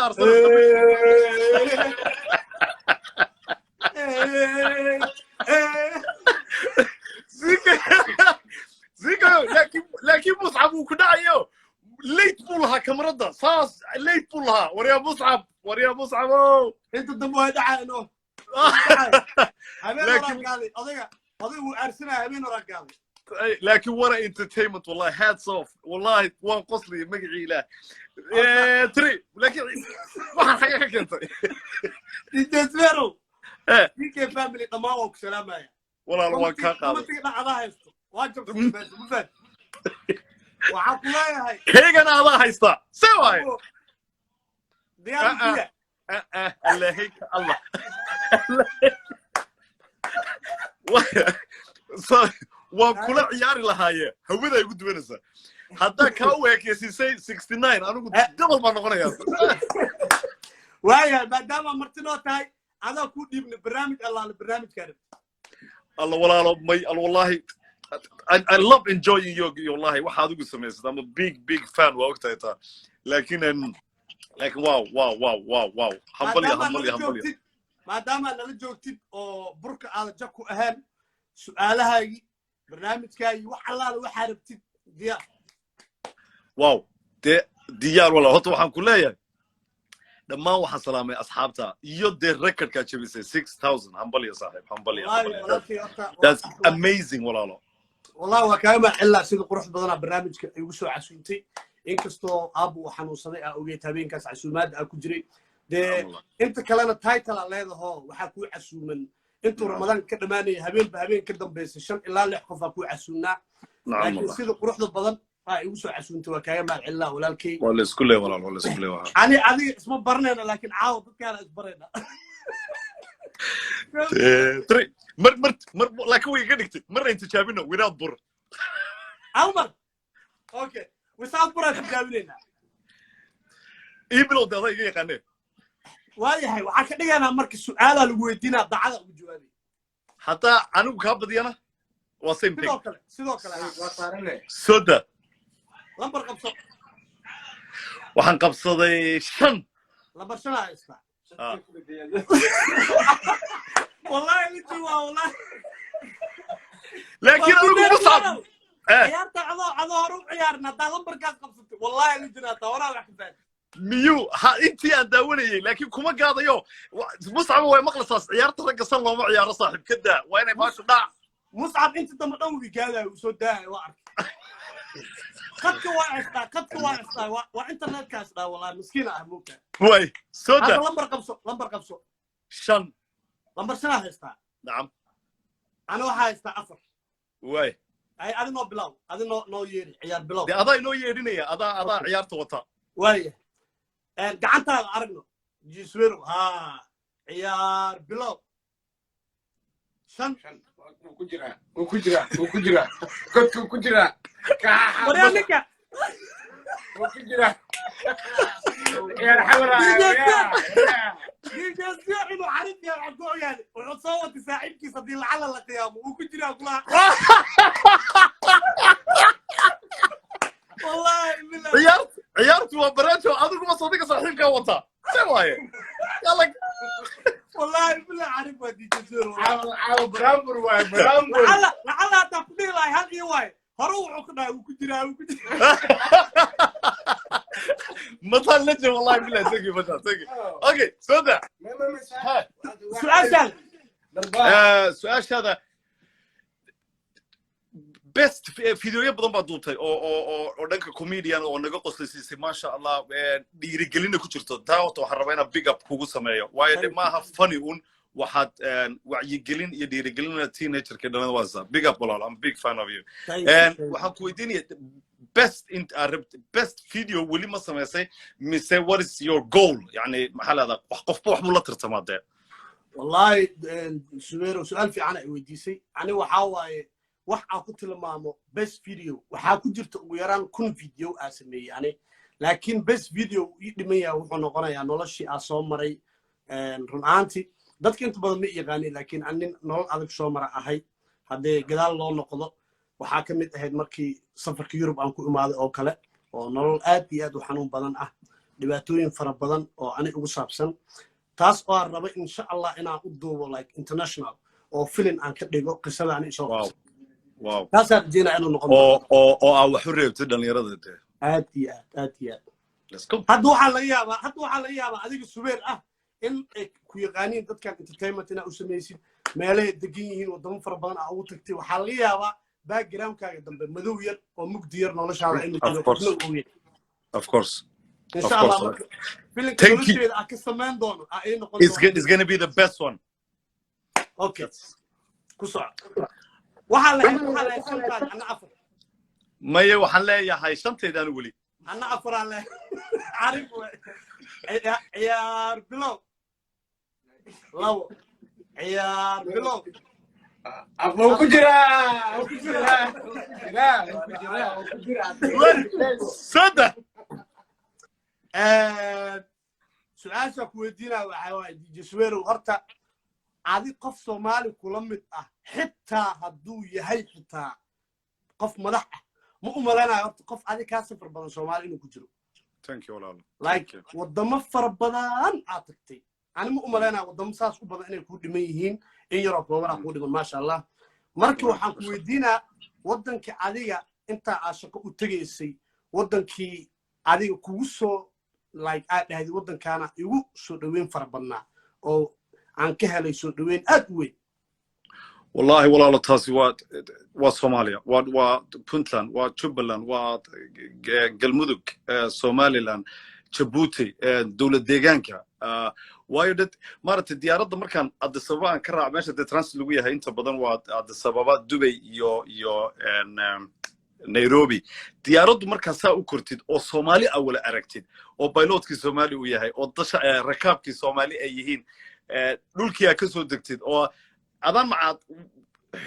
أرسنال زيكا لكن مصعب وكدايو ليت بولها كاميرا صاص ليت بولها وريا مصعب انت الدمو هذا عينه لكن قال أضيع أرسنال همين رجال لكن ورا انترتينمنت والله هاتس اوف والله وان قصلي مقعي له تري لكن واحد حاجه كنت انت تسيرو ديك فاميلي دماغك سلام يا والله وان كان ما تقدر على هيستو واجب بس مفد وعقلاي هاي كيغان هذا هيستا سواي ديال فيها الله هيك الله وكل عياري لهايه هودا يقول بينسا حتى كاويك يا سي 69 انا قلت قبل ما نقنيا وايا ما دام مرتنا تاي انا كو ديبن برنامج الله البرنامج كان الله والله I love enjoying your life waxaad ugu sameysay I'm a big fan waqtayta laakiin wow حنبلي ما دام انا joogtid oo burka aad jab ku ahaan su'aalahaagi barnaamijkaagi wax allaala waxa rabtid diyaar wow diyaar wala horta waxaan ku leeyahay dhammaan waxaan salaamay asxaabta iyo recordka jabisay 6000 حنبلي saaxiib حنبلي that's amazing walaalo والله وكاما إلا سيد قروح بدنا برنامج يوسع عسومتي إنكستو أبو وحنوصني أوجيت هبين كاس عسومات أكو جري ده أنت كلامنا تايتل على هذا هو وحكوا عسومن أنتوا رمضان كدماني هبين بهبين كدم بس الشن إلا اللي حقف أكو عسومنا لكن سيد قروح بدنا يوسع عسومتي وكاما إلا ولا الكي ولا سكولي ولا سكولي علي اسمه برنامج لكن عاود كان أجبرنا تري مرت لكن وي قدكت مرة انت جابينه without بر عمر اوكي without بر جابيننا ايبلو ده يجي قناه وايهي waxa ka dhigana markii su'aalaha lagu weydiina dacada ugu jawaabay hatta anigu ka badiyana waa same thing sidoo kale waa saaranay soda lambar qabso waxaan qabsaday 5 lambar 5 haysta والله اللي جوا والله لكن انا مصعب عيارت عضو روح عيارنا دا لمبر كاس قبصت والله اللي جناته ورا وحفان ميو انت ان داوني لكن كما قاضيو مصعب هو مقلص عيارت رقصن لو ما عيار صاحب كدا وين ماشي داع مصعب انت دم دوني قال وسو داعي وارك قدك واعستا وانترنت كاس دا والله مسكينه اهموك وي سودا هذا لمبر قبصو شن لمبر سنه هيستا نعم انا وحايستا افر وي اي انا نو بلاو انا نو ييري عيار بلاو دي ادا انو ييرينيا ادا عيارته وتا واي غعنتا ارغنو جيسويرو ها عيار بلاو شن وكجرا كجرا وريانك وكجرا يا حورا يا انه عارف يا عبدو يعني وصوت ساعدك صديق على القيام وكجرا كلها والله بالله عيارتي وبراتو ادرك ما صديق صاحبك وطا سواي يلا والله بالله عارف ودي جزيرو عاو برامبر لعل تقدير لاي هل اي واي هروح كدا وكجرا مثل نجم والله بالله تقي تقي اوكي سودا سؤال سؤال هذا best فيديو بدون بدوتay oo dhanka comedian oo naga qoslaysiisay ma sha Allah dhiirigelin ku jirto taawto waxaan rabaa inaan big up kugu sameeyo waayo maaha funny waxaad wacyigelin iyo dhiirigelin teenager-ka dhalada waasa big up walaal I'm big fan of you waxaan ku weydiinaya best video weli ma sameysay mise what is your goal yani maxaa laada qof buu la tartamaade والله سؤال في عنا ويديسي أنا وحاوي waxaa ku tilmaamo best video waxaa ku jirta ugu yaraan 1000 video aasmay yani laakiin best video ii dhimaya wuxuu noqonayaa noloshii aan soo maray run ahaantii dadka inta badan ma yaqaaniin laakiin anin nolol adag soo mara ahay hadee gadaal loo noqdo waxaa ka mid ahayd markii safarka Yurub aan ku imaaday oo kale oo nolol aad iyo aad u xanuun badan ah dhibaatooyin fara badan oo ani ugu saabsan taas oo aan raba insha Allah inaan u duubo like international oo film aan ka dhigo qisada ani soo wow wow taas aan jeena inuu noqon oo wax u reebtay dhalinyarada aad iyo aad let's go hadda waxaa laga yaabaa adiga Subeer ah in ay ku yaqaaniin dadkan entertainment ina u sameeysid meelaha degan yihiin wadamo fara badan ah ugu tagtay waxaa laga yaabaa background-kaaga dambe madow yar oo mugdi yar noloshaada inuu jiro of course insha Allah filimka nolosheeda aan ka samayn doono ay noqon it's going to be the best one okay ku soco waxaa la santaan ana afar maye waxaan leeyahay shanteedaan wali ana afar aan leeyahay arif ciyaar bilow labo ciyaar bilow أبو كجرا صدق سؤال كويدينا وحواي Subeerow horta عادي قف Soomaali kula mid ah xitaa haduu yahay xitaa qof madax ah ma u maleenayo horta qof adi ka safar badan Soomaali inuu ku jiro thank you walaal like wadamo far badan aad tagtay ani ma u maleenayo wadamo saas u badan inay ku dhiman yihiin in yaro kooban ku dhiman ma sha Allah markii waxaan ku weydiinaa wadanka adiga inta aad shaqo u tageysay wadankii adiga kugu soo like aad dhahay wadankana igu soo dhaweyn far badnaa oo aan ka helay soo dhaweyn aad weyn والله والله تاسي وصوماليا وبنتلاند وجبلان وقلمدق صوماليلاند جيبوتي دولة ديغانكا وايد مرت ديارات مركان Addis Ababa aan ka raac meesha trans lagu yahay inta badan waa Addis Ababa Dubai iyo Nairobi diyaaraddu markaa saa u kortid oo Soomaali awala aragtid oo pilotkii Soomaali u yahay oo rakaabkii Soomaali ay yihiin dhulkii ka soo degtid oo adan macaad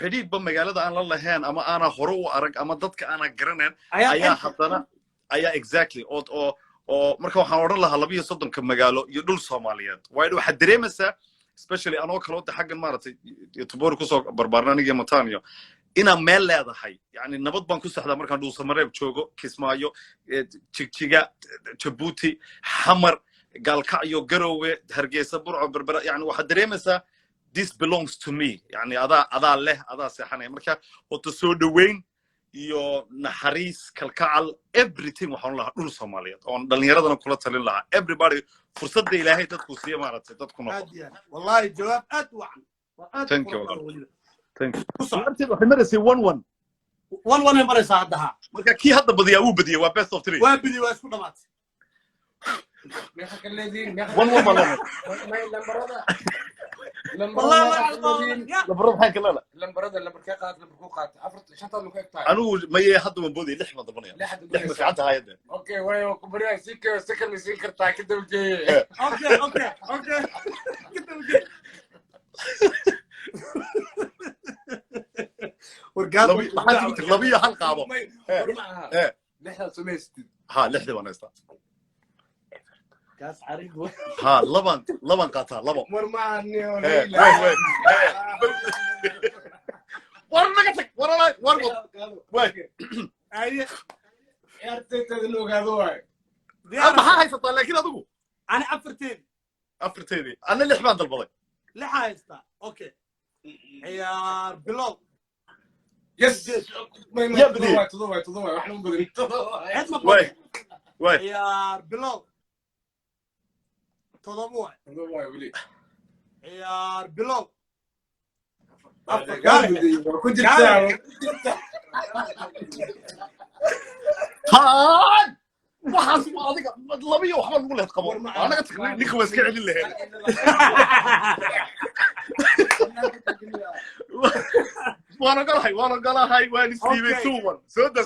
xidhiidhba magaalada aan la lahayn ama aana hore u arag ama dadka aana garanayn ayaa haddana ayaa exactly oo marka waxaan oran lahaa 32 magaalo iyo dhul Soomaaliyeed waayo waxa dareemaysaa especially anoo kale oo xaggan maartay Tubor ku soo barbaarnaaniga Mataniyo ina meel leedahay yani nabad baan ku saxdaa markaan dhul Soomaaliyeed joogo Kismaayo Jigjiga Djibouti Xamar Gaalkacyo Garowe Hargeysa Burco Berbera yani waxa dareemaysaa this belongs to me يعني adaa seexanay marka oo soo dhaweyn iyo naxariis kalkacal everything waxaan lahaa dhul Soomaaliyeed oo dhalinyaradana kula talin lahaa everybody fursadda Ilaahay dadku siiyo maaragtay dadku noqon wallahi jawaab aad wacan thank you thank you waxay maraysaa 1-1 1-1 maraysaa hadda marka kii hadda badiyaa uu badiyay waa best of 3 waa badi waa isku dhamaatay والله لمبرد حاجه لا لمبرد كاقات لمبركوقات عفرت شنطه لو كاقتاي انا ما يحضر من بودي لحمه ضمنيه لحمه في عندها هاي اوكي وين كبريا سكر سكرتا كده وجي اوكي كده وجي ورقاد لبيه حلقه ابو لحظه سميست ها لحظه وانا استا كاس عريق ها لبن قاطع لبن مرماني وين ورنقتك وين اي ارتيت انو غادوي ما هاي سطا لكن ادغو انا افرتيدي انا اللي حبان البضي لا هايستا اوكي عيار بلوك يس يا بدي تضوي احنا مبدرين وين عيار بلوك تضوي ولي عيار بلوك كنت هاد waxaas ma adiga labiyo waxba lagu leed qabo anaga ninka waa iska celin lahayd وانا قالها وين ستيفن تومن سودا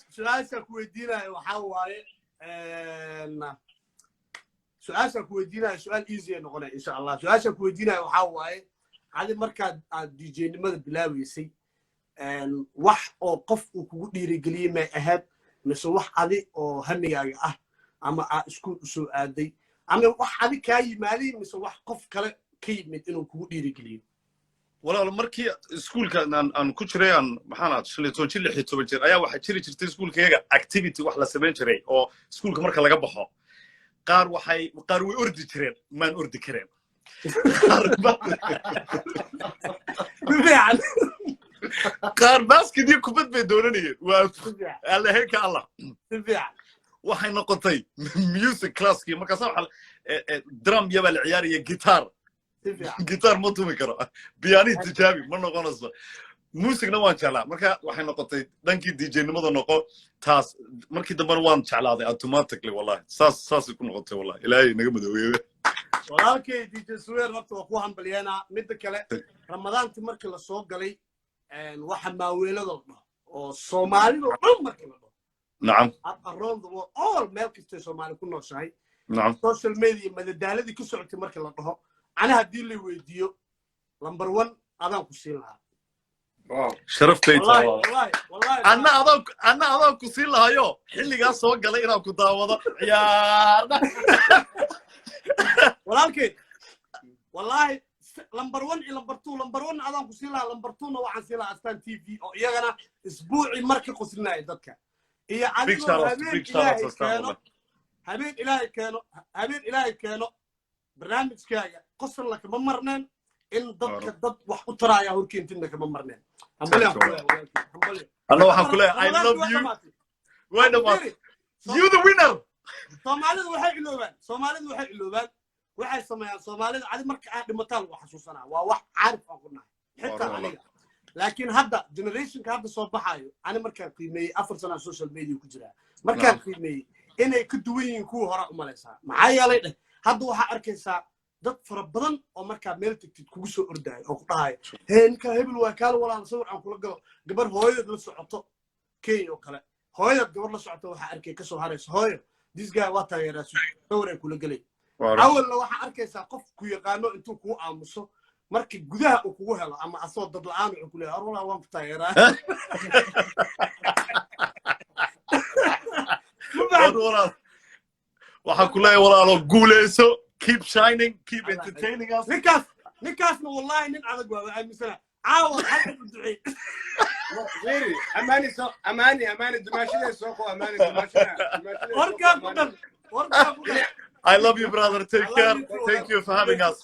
سؤال ku weydiinayo waxa waaye سؤال ku weydiinayo su'aal easy ah noqonay insha Allah su'aasha ku weydiinayo waxa waaye hadi markaad aad DJ-nimada bilaabaysay wax oo qof uu kugu dhiirigeliyay ma ahayd mise wax adi oo hamigaaga ah ama aad isku soo aaday ama wax adi ka yimaaday mise wax qof kale ka yimid inuu kugu dhiirigeliyo walaal markii iskuulka aan ku jiray aan maxaan aad 16 jir ayaa waxa jiri jirtay iskuulkayga activity wax la sameyn jiray oo iskuulka marka laga baxo qaar way ordi jireen maan ordi kareen qaar basketball kubad bay doonanayeen waa alla heeka alla waxay noqotay music classkii markaas waxa drum yaba la ciyaariyo guitar ma tumi karo piano tijaabi ma noqonayso muusigna waan jeclaa marka waxay noqotay dhankii DJ nimada noqo taas markii dambana waan jeclaaday automatically wallahi saas ku noqotay wallahi ilaahay naga madoobeeyay walaalkay DJ Suweer rabto ku hambalyeena mid kale ramadaanti markii la soo galay waxa maaweelada oo Soomaalidu dhan markii la dhaho nacam around the world all meel kasta Soomaali ku nooshahay nacam social media madadaaladii ku socotay markii la dhaho ana hadii la weydiyo number 1 adaan ku siin lahaa sharaftay wallahi ana adaan ku siin lahayo xilliga soo galay inaan ku daawado ciyaarda walaalkay wallahi number 1 iyo number 2 adaan ku siin lahaa number 2 na waxaan siin lahaa Astaan TV oo iyagana isbuuci markii qoslinay dadka iyo habeen ilaahay keeno barnaamijkaaga qosol la kama marneen in dadka dad wax u taraaya horkeentina kama marneen Allah waxaan ku leeyahay I love you wait a minute you the winner Soomaalidu waxay iloobaan waxay sameeyaan Soomaalida cadi marka aad dhimataan wax xasuusanaa waa wax caarif aan ku nahay xitaa aniga laakiin hadda generation-ka hadda soo baxayo ani markaan qiimeeyay 4 sano social media ku jira markaan qiimeeyay inay ka duwan yihiin kuwa hore u malaysaa maxaa yeelay hadda waxa arkaysaa dad fara badan oo markaa meel tagtid kugu soo ordaay oo ku dhahay ninka hebel waa kaal walaal sawir aan kula galo gabar hooyad la socoto Kenya oo kale hooyad gabar la socoto waxa arkay ka soo harayso hooyo this guy waa taageeraa sawir ay kula galay awalna waxa arkaysaa qof ku yaqaano intuu ku aamuso markii gudaha uu kugu helo ama asoo dad la'aan uu ku leeyahay walaal waan ku taageeraa waxaan ku leeyahay walaalo guuleyso keep shining keep entertaining us ninkaasna wallahi nin adag waa aaminsan caawa hal u ducay غيري اماني دماشيه سوق اماني دماشيه وركا بدل I love you brother take care thank you for having us